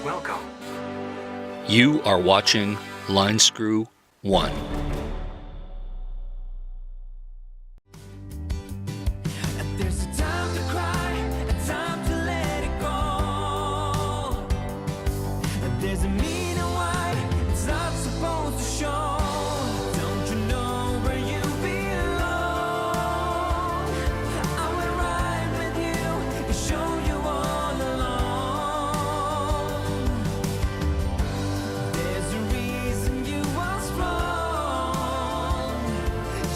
Welcome. You are watching Line Screw 1. There's a time to cry, a time to let it go. There's a meaning why it's not supposed to show. Don't you know where you belong? I will ride with you and show you all along. There's a reason you are strong.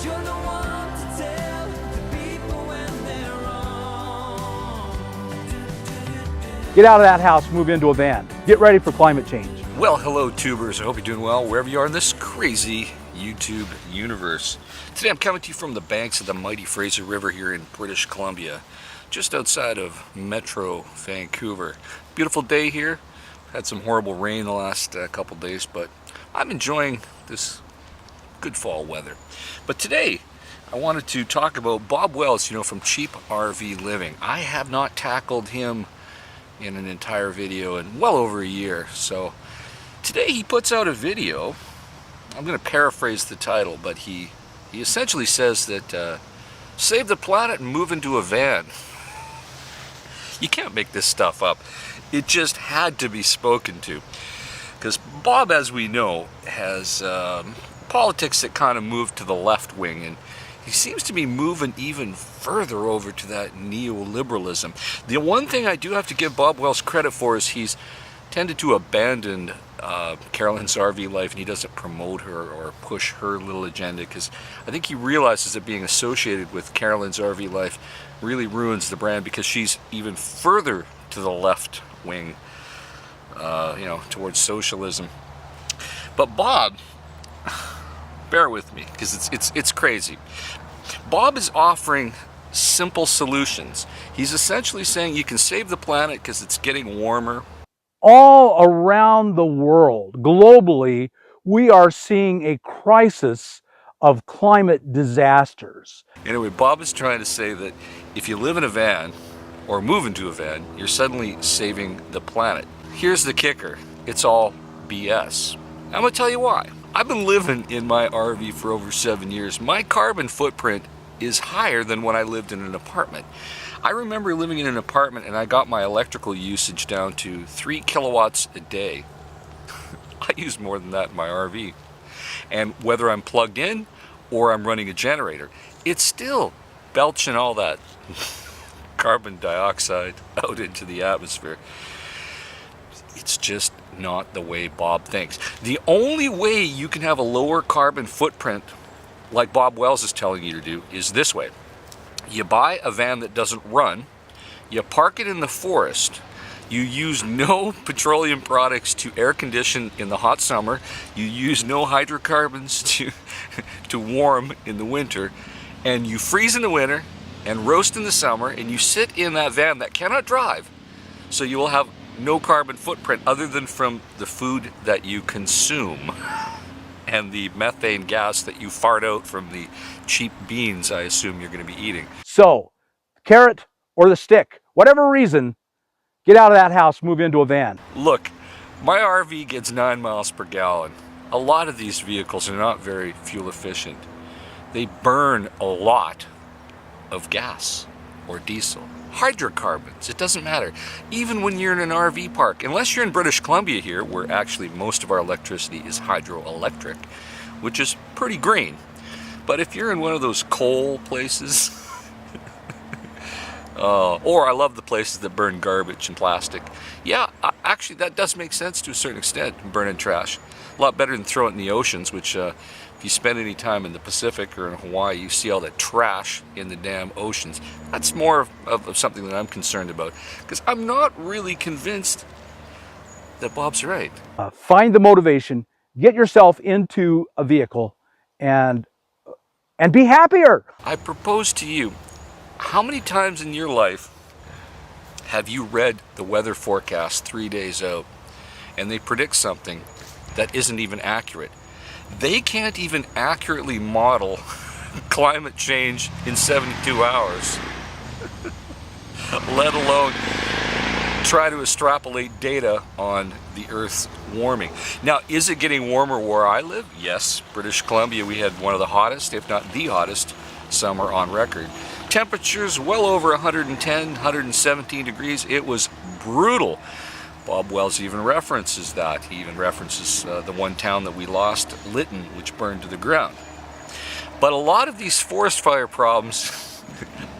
You're the one to tell the people when they're wrong. Get out of that house, move into a van. Get ready for climate change. Well, hello tubers. I hope you're doing well wherever you are in this crazy YouTube universe. Today I'm coming to you from the banks of the mighty Fraser River here in British Columbia, just outside of Metro Vancouver. Beautiful day here. Had some horrible rain the last couple days, but I'm enjoying this good fall weather. But today I wanted to talk about Bob Wells, from Cheap RV Living. I have not tackled him in an entire video in well over a year. So today he puts out a video. I'm going to paraphrase the title, but he essentially says that save the planet and move into a van. You can't make this stuff up. It just had to be spoken to. Because Bob, as we know, has politics that kind of moved to the left wing, and he seems to be moving even further over to that neoliberalism. The one thing I do have to give Bob Wells credit for is he's tended to abandon Carolyn's RV life, and he doesn't promote her or push her little agenda, because I think he realizes that being associated with Carolyn's RV life really ruins the brand, because she's even further to the left wing, towards socialism. But Bob, bear with me, because it's crazy. Bob is offering simple solutions. He's essentially saying you can save the planet because it's getting warmer. All around the world, globally, we are seeing a crisis of climate disasters. Anyway, Bob is trying to say that if you live in a van or move into a van, you're suddenly saving the planet. Here's the kicker. It's all BS. I'm going to tell you why. I've been living in my RV for over 7 years. My carbon footprint is higher than when I lived in an apartment. I remember living in an apartment and I got my electrical usage down to 3 kilowatts a day. I use more than that in my RV. And whether I'm plugged in or I'm running a generator, it's still belching all that carbon dioxide out into the atmosphere. It's just not the way Bob thinks. The only way you can have a lower carbon footprint, like Bob Wells is telling you to do, is this way. You buy a van that doesn't run, you park it in the forest, you use no petroleum products to air condition in the hot summer, you use no hydrocarbons to warm in the winter, and you freeze in the winter and roast in the summer, and you sit in that van that cannot drive, so you will have no carbon footprint other than from the food that you consume and the methane gas that you fart out from the cheap beans I assume you're going to be eating. So, carrot or the stick, whatever reason, get out of that house, move into a van. Look, my RV gets 9 miles per gallon. A lot of these vehicles are not very fuel efficient. They burn a lot of gas or diesel. Hydrocarbons, it doesn't matter. Even when you're in an RV park, unless you're in British Columbia here, where actually most of our electricity is hydroelectric, which is pretty green. But if you're in one of those coal places, or I love the places that burn garbage and plastic. Yeah, actually that does make sense to a certain extent, burning trash. A lot better than throw it in the oceans, which if you spend any time in the Pacific or in Hawaii, you see all that trash in the damn oceans. That's more of something that I'm concerned about, because I'm not really convinced that Bob's right. Find the motivation, get yourself into a vehicle, and be happier. I propose to you, how many times in your life have you read the weather forecast 3 days out and they predict something that isn't even accurate? They can't even accurately model climate change in 72 hours, let alone try to extrapolate data on the Earth's warming. Now, is it getting warmer where I live? Yes. British Columbia, we had one of the hottest, if not the hottest, summer on record. Temperatures well over 110, 117 degrees. It was brutal. Bob Wells even references that. He even references the one town that we lost, Lytton, which burned to the ground. But a lot of these forest fire problems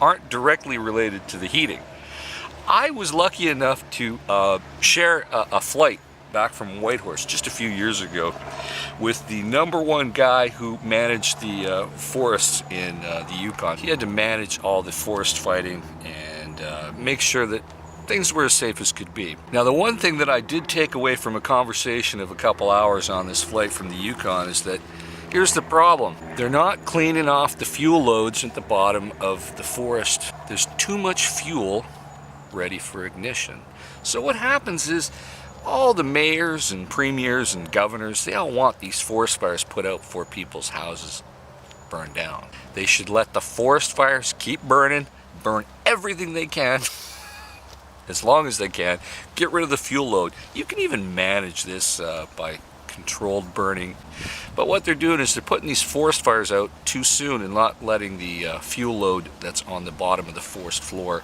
aren't directly related to the heating. I was lucky enough to share a flight back from Whitehorse just a few years ago with the #1 guy who managed the forests in the Yukon. He had to manage all the forest fighting and make sure that things were as safe as could be. Now, the one thing that I did take away from a conversation of a couple hours on this flight from the Yukon is that here's the problem. They're not cleaning off the fuel loads at the bottom of the forest. There's too much fuel ready for ignition. So what happens is all the mayors and premiers and governors, they all want these forest fires put out before people's houses burn down. They should let the forest fires keep burning, burn everything they can, as long as they can, get rid of the fuel load. You can even manage this by controlled burning. But what they're doing is they're putting these forest fires out too soon and not letting the fuel load that's on the bottom of the forest floor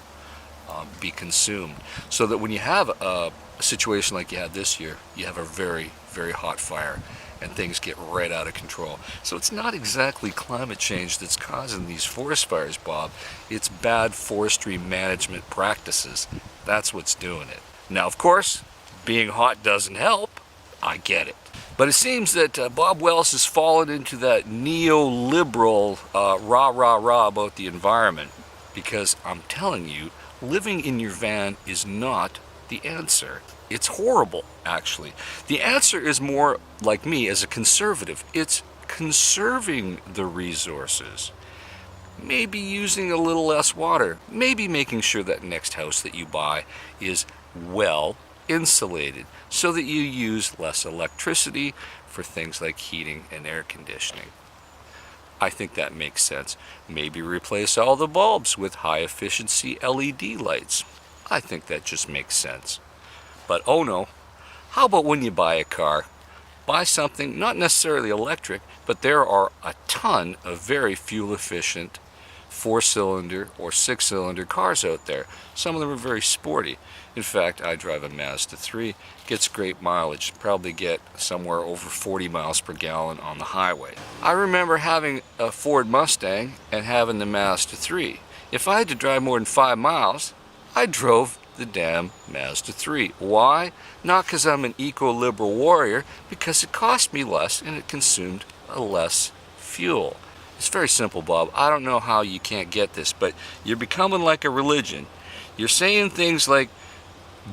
be consumed. So that when you have a situation like you had this year, you have a very, very hot fire and things get right out of control. So it's not exactly climate change that's causing these forest fires, Bob. It's bad forestry management practices. That's what's doing it. Now, of course, being hot doesn't help. I get it. But it seems that Bob Wells has fallen into that neoliberal rah-rah-rah about the environment, because I'm telling you, living in your van is not the answer. It's horrible, actually. The answer is more like me as a conservative. It's conserving the resources. Maybe using a little less water. Maybe making sure that next house that you buy is well insulated so that you use less electricity for things like heating and air conditioning. I think that makes sense. Maybe replace all the bulbs with high efficiency LED lights. I think that just makes sense. But oh no, how about when you buy a car? Buy something not necessarily electric, but there are a ton of very fuel efficient 4-cylinder or 6-cylinder cars out there. Some of them are very sporty. In fact, I drive a Mazda 3, gets great mileage, probably get somewhere over 40 miles per gallon on the highway. I remember having a Ford Mustang and having the Mazda 3. If I had to drive more than 5 miles, I drove the damn Mazda 3. Why? Not because I'm an eco-liberal warrior, because it cost me less and it consumed less fuel. It's very simple, Bob. I don't know how you can't get this, but you're becoming like a religion. You're saying things like,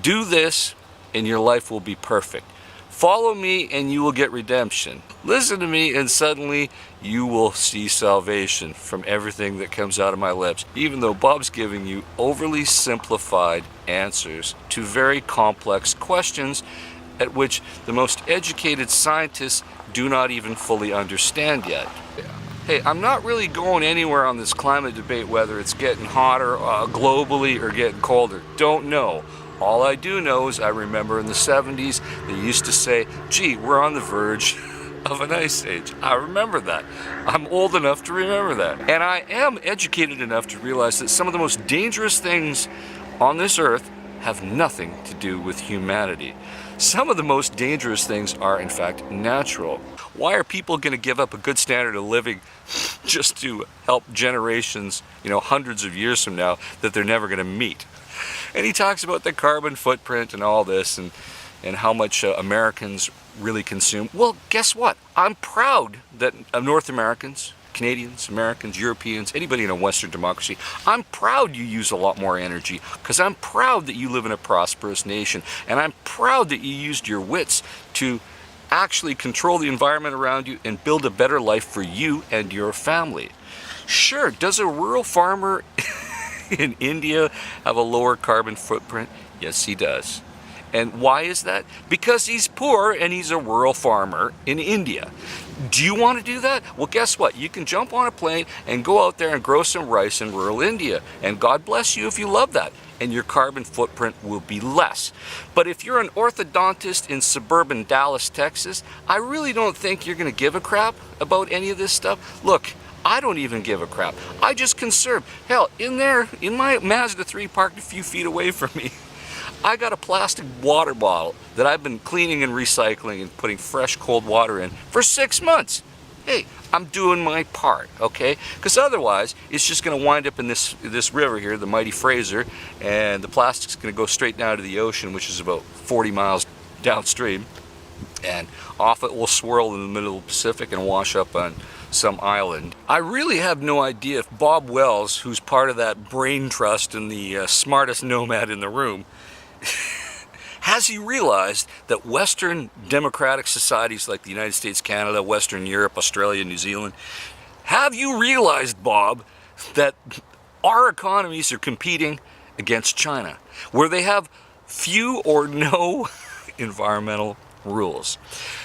do this and your life will be perfect. Follow me and you will get redemption. Listen to me and suddenly you will see salvation from everything that comes out of my lips. Even though Bob's giving you overly simplified answers to very complex questions at which the most educated scientists do not even fully understand yet. Hey, I'm not really going anywhere on this climate debate, whether it's getting hotter globally or getting colder. Don't know. All I do know is I remember in the 70s, they used to say, gee, we're on the verge of an ice age. I remember that. I'm old enough to remember that. And I am educated enough to realize that some of the most dangerous things on this earth have nothing to do with humanity. Some of the most dangerous things are, in fact, natural. Why are people going to give up a good standard of living just to help generations, hundreds of years from now that they're never going to meet? And he talks about the carbon footprint and all this and how much Americans really consume. Well, guess what? I'm proud that North Americans, Canadians, Americans, Europeans, anybody in a Western democracy, I'm proud you use a lot more energy because I'm proud that you live in a prosperous nation, and I'm proud that you used your wits to actually control the environment around you and build a better life for you and your family. Sure, does a rural farmer in India have a lower carbon footprint? Yes, he does. And why is that? Because he's poor and he's a rural farmer in India. Do you want to do that? Well, guess what? You can jump on a plane and go out there and grow some rice in rural India. And God bless you if you love that. And your carbon footprint will be less. But if you're an orthodontist in suburban Dallas, Texas, I really don't think you're going to give a crap about any of this stuff. Look, I don't even give a crap. I just conserve. Hell, in my Mazda 3 parked a few feet away from me, I got a plastic water bottle that I've been cleaning and recycling and putting fresh cold water in for 6 months. Hey, I'm doing my part, okay? Because otherwise, it's just going to wind up in this river here, the mighty Fraser, and the plastic's going to go straight down to the ocean, which is about 40 miles downstream, and off it will swirl in the middle of the Pacific and wash up on some island. I really have no idea if Bob Wells, who's part of that brain trust and the smartest nomad in the room, has he realized that Western democratic societies like the United States, Canada, Western Europe, Australia, New Zealand, have you realized, Bob, that our economies are competing against China, where they have few or no environmental rules?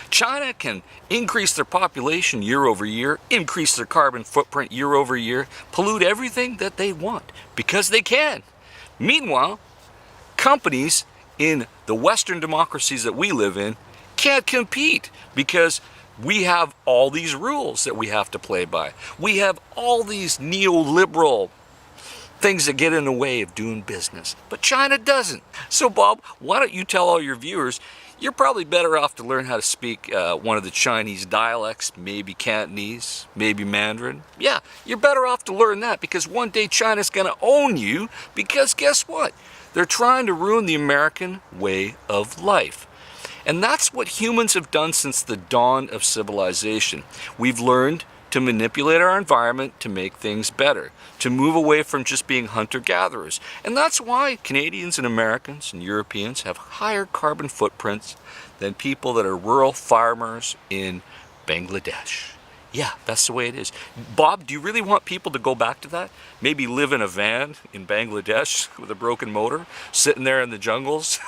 China can increase their population year over year, increase their carbon footprint year over year, pollute everything that they want, because they can. Meanwhile, companies in the Western democracies that we live in can't compete because we have all these rules that we have to play by. We have all these neoliberal things that get in the way of doing business, but China doesn't. So Bob, why don't you tell all your viewers, you're probably better off to learn how to speak one of the Chinese dialects, maybe Cantonese, maybe Mandarin. Yeah, you're better off to learn that, because one day China's gonna own you, because guess what? They're trying to ruin the American way of life. And that's what humans have done since the dawn of civilization. We've learned to manipulate our environment to make things better, to move away from just being hunter-gatherers. And that's why Canadians and Americans and Europeans have higher carbon footprints than people that are rural farmers in Bangladesh. Yeah, that's the way it is. Bob, do you really want people to go back to that? Maybe live in a van in Bangladesh with a broken motor, sitting there in the jungles,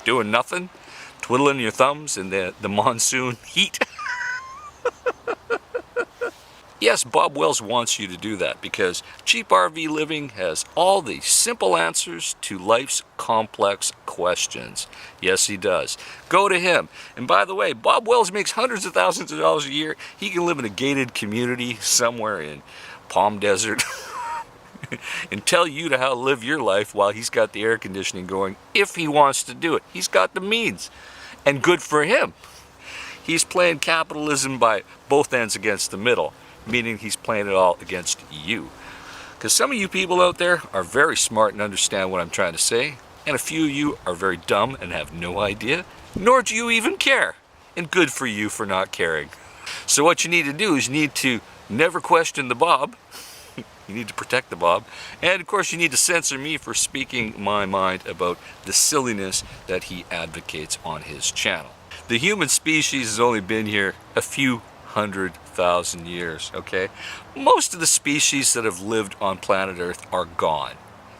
doing nothing, twiddling your thumbs in the monsoon heat? Yes, Bob Wells wants you to do that, because cheap RV living has all the simple answers to life's complex questions. Yes, he does. Go to him. And by the way, Bob Wells makes hundreds of thousands of dollars a year. He can live in a gated community somewhere in Palm Desert and tell you how to live your life while he's got the air conditioning going, if he wants to do it. He's got the means. And good for him. He's playing capitalism by both ends against the middle, meaning he's playing it all against you. Because some of you people out there are very smart and understand what I'm trying to say, and a few of you are very dumb and have no idea, nor do you even care. And good for you for not caring. So what you need to do is you need to never question the Bob. You need to protect the Bob. And of course you need to censor me for speaking my mind about the silliness that he advocates on his channel. The human species has only been here a few 100,000 years, okay? Most of the species that have lived on planet Earth are gone.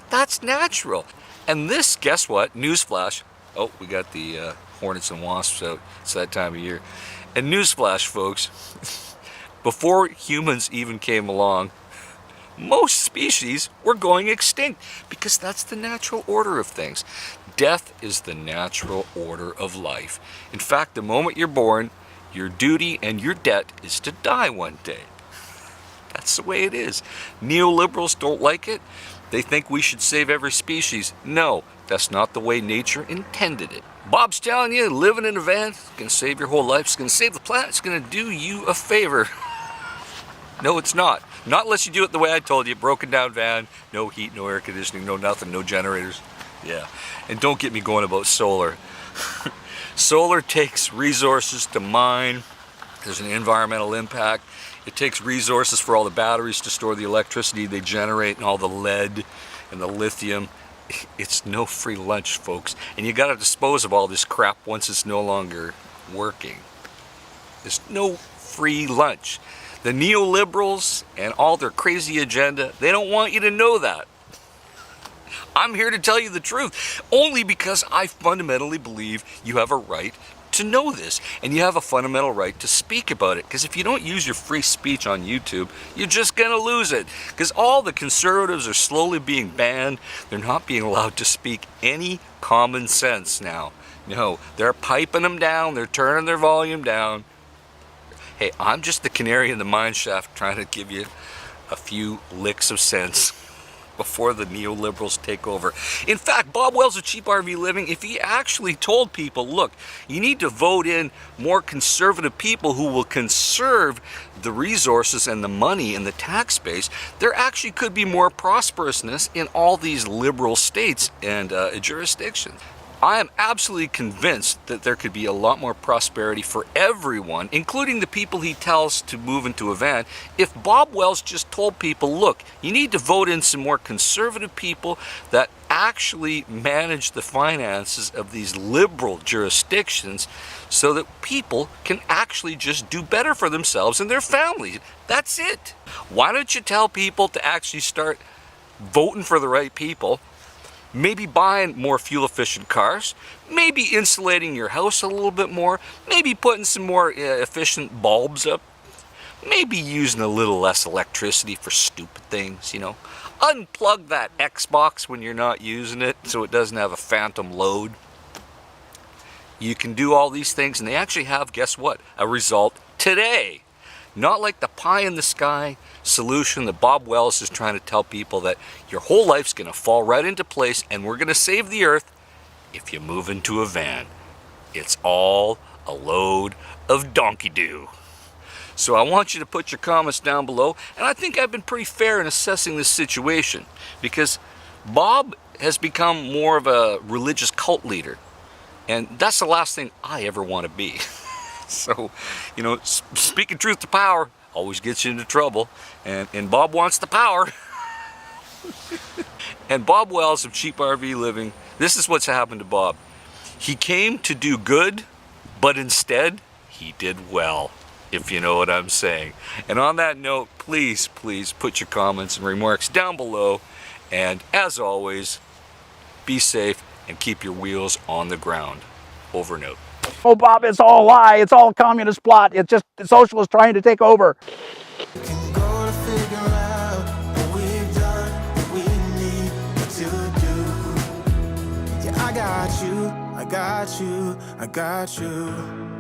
That's natural. And this, guess what? Newsflash. Oh, we got the hornets and wasps out. It's that time of year. And newsflash, folks, before humans even came along, most species were going extinct, because that's the natural order of things. Death is the natural order of life. In fact, the moment you're born, your duty and your debt is to die one day. That's the way it is. Neoliberals don't like it. They think we should save every species. No, that's not the way nature intended it. Bob's telling you, living in a van is going to save your whole life. It's going to save the planet. It's going to do you a favor. No, it's not. Not unless you do it the way I told you. Broken down van, no heat, no air conditioning, no nothing, no generators. Yeah. And don't get me going about solar. Solar takes resources to mine. There's an environmental impact. It takes resources for all the batteries to store the electricity they generate and all the lead and the lithium. It's no free lunch, folks. And you got to dispose of all this crap once it's no longer working. There's no free lunch. The neoliberals and all their crazy agenda, they don't want you to know that. I'm here to tell you the truth, only because I fundamentally believe you have a right to know this, and you have a fundamental right to speak about it, because if you don't use your free speech on YouTube, you're just gonna lose it, because all the conservatives are slowly being banned. They're not being allowed to speak any common sense now. No, they're piping them down, they're turning their volume down. Hey, I'm just the canary in the mine shaft trying to give you a few licks of sense before the neoliberals take over. In fact, Bob Wells of Cheap RV Living, if he actually told people, look, you need to vote in more conservative people who will conserve the resources and the money in the tax base, there actually could be more prosperousness in all these liberal states and jurisdictions. I am absolutely convinced that there could be a lot more prosperity for everyone, including the people he tells to move into a van, if Bob Wells just told people, look, you need to vote in some more conservative people that actually manage the finances of these liberal jurisdictions so that people can actually just do better for themselves and their families. That's it. Why don't you tell people to actually start voting for the right people? Maybe buying more fuel-efficient cars, maybe insulating your house a little bit more, maybe putting some more efficient bulbs up, maybe using a little less electricity for stupid things, you know. Unplug that Xbox when you're not using it so it doesn't have a phantom load. You can do all these things, and they actually have, guess what, a result today. Not like the pie-in-the-sky solution that Bob Wells is trying to tell people that your whole life's going to fall right into place and we're going to save the earth if you move into a van. It's all a load of donkey-doo. So I want you to put your comments down below, and I think I've been pretty fair in assessing this situation because Bob has become more of a religious cult leader, and that's the last thing I ever want to be. So, you know, speaking truth to power always gets you into trouble. And Bob wants the power. And Bob Wells of Cheap RV Living, this is what's happened to Bob. He came to do good, but instead, he did well, if you know what I'm saying. And on that note, please, please put your comments and remarks down below. And as always, be safe and keep your wheels on the ground. Over and out. Oh, Bob, it's all a lie. It's all a communist plot. It's just the socialists trying to take over. Can go to figure out what we've done, what we need to do. Yeah, I got you, I got you, I got you.